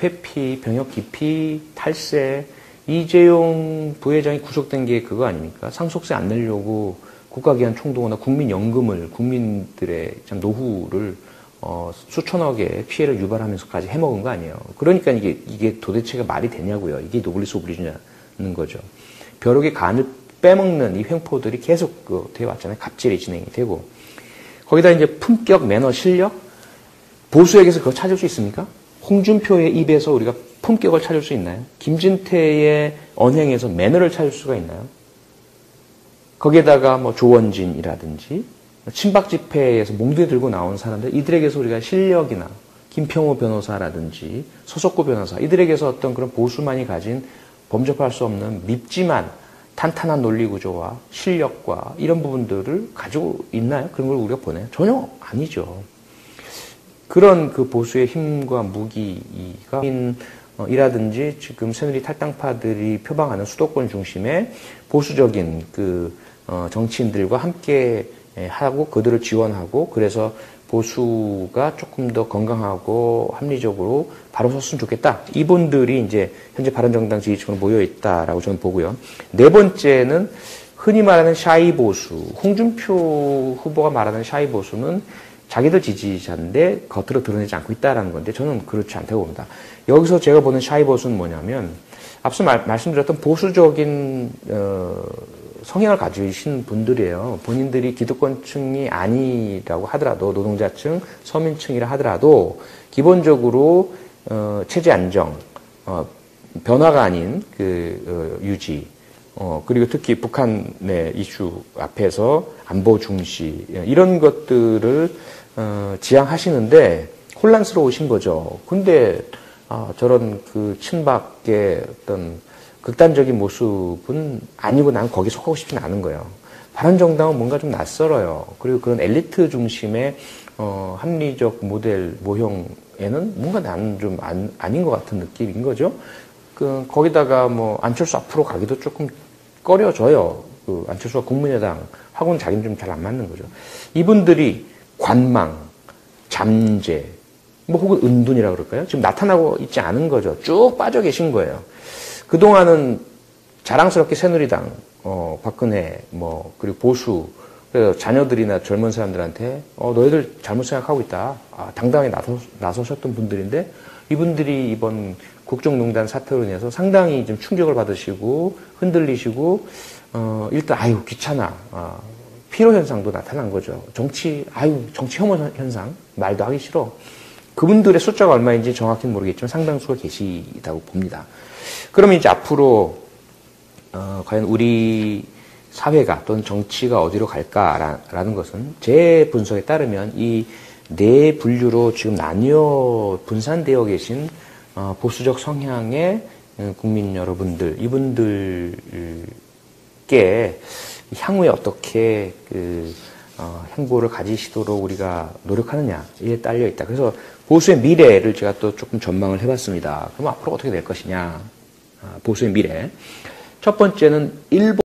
[SPEAKER 1] 회피, 병역 기피, 탈세 이재용 부회장이 구속된 게 그거 아닙니까? 상속세 안 내려고 국가기관 총동원이나 국민연금을 국민들의 참 노후를 수천억의 피해를 유발하면서까지 해먹은 거 아니에요. 그러니까 이게 도대체가 말이 되냐고요. 이게 노블리스 오블리주냐는 거죠. 벼룩의 간을 빼먹는 이 횡포들이 계속 되어 왔잖아요. 갑질이 진행이 되고. 거기다 이제 품격, 매너, 실력, 보수에게서 그거 찾을 수 있습니까? 홍준표의 입에서 우리가 품격을 찾을 수 있나요? 김진태의 언행에서 매너를 찾을 수가 있나요? 거기에다가 뭐 조원진이라든지 친박 집회에서 몽둥이 들고 나온 사람들, 이들에게서 우리가 실력이나 김평호 변호사라든지 서석구 변호사, 이들에게서 어떤 그런 보수만이 가진 범접할 수 없는 밉지만 탄탄한 논리 구조와 실력과 이런 부분들을 가지고 있나요? 그런 걸 우리가 보나요? 전혀 아니죠. 그런 그 보수의 힘과 무기가 이라든지 지금 새누리 탈당파들이 표방하는 수도권 중심의 보수적인 그 정치인들과 함께 하고 그들을 지원하고 그래서 보수가 조금 더 건강하고 합리적으로 바로 섰으면 좋겠다. 이분들이 이제 현재 바른정당 지지층으로 모여 있다라고 저는 보고요. 네 번째는 흔히 말하는 샤이 보수. 홍준표 후보가 말하는 샤이 보수는 자기들 지지자인데 겉으로 드러내지 않고 있다라는 건데 저는 그렇지 않다고 봅니다. 여기서 제가 보는 샤이 보수는 뭐냐면 앞서 말씀드렸던 보수적인 성향을 가지신 분들이에요. 본인들이 기득권층이 아니라고 하더라도 노동자층, 서민층이라 하더라도 기본적으로 체제 안정, 변화가 아닌 그 유지, 그리고 특히 북한의 이슈 앞에서 안보 중시 이런 것들을 지향하시는데 혼란스러우신 거죠. 근데 저런 그 친박의 어떤 극단적인 모습은 아니고 난 거기 속하고 싶지는 않은 거예요. 바른정당은 뭔가 좀 낯설어요. 그리고 그런 엘리트 중심의 합리적 모델 모형에는 뭔가 나는 좀 아닌 것 같은 느낌인 거죠. 거기다가 뭐 안철수 앞으로 가기도 조금 꺼려져요. 그 안철수가 국민의당하고는 자기는 좀 잘 안 맞는 거죠. 이분들이 관망, 잠재, 뭐 혹은 은둔이라고 그럴까요? 지금 나타나고 있지 않은 거죠. 쭉 빠져 계신 거예요. 그동안은 자랑스럽게 새누리당, 박근혜, 뭐, 그리고 보수, 자녀들이나 젊은 사람들한테, 너희들 잘못 생각하고 있다. 당당히 나서셨던 분들인데, 이분들이 이번 국정농단 사태로 인해서 상당히 좀 충격을 받으시고, 흔들리시고, 일단, 아유, 귀찮아. 피로현상도 나타난 거죠. 정치 혐오 현상. 말도 하기 싫어. 그분들의 숫자가 얼마인지 정확히는 모르겠지만 상당수가 계시다고 봅니다. 그러면 이제 앞으로 과연 우리 사회가 또는 정치가 어디로 갈까라는 것은 제 분석에 따르면 이 네 분류로 지금 나뉘어 분산되어 계신 보수적 성향의 국민 여러분들, 이분들께 향후에 어떻게 행보를 가지시도록 우리가 노력하느냐에 딸려 있다. 그래서 보수의 미래를 제가 또 조금 전망을 해봤습니다. 그럼 앞으로 어떻게 될 것이냐. 보수의 미래. 첫 번째는 일본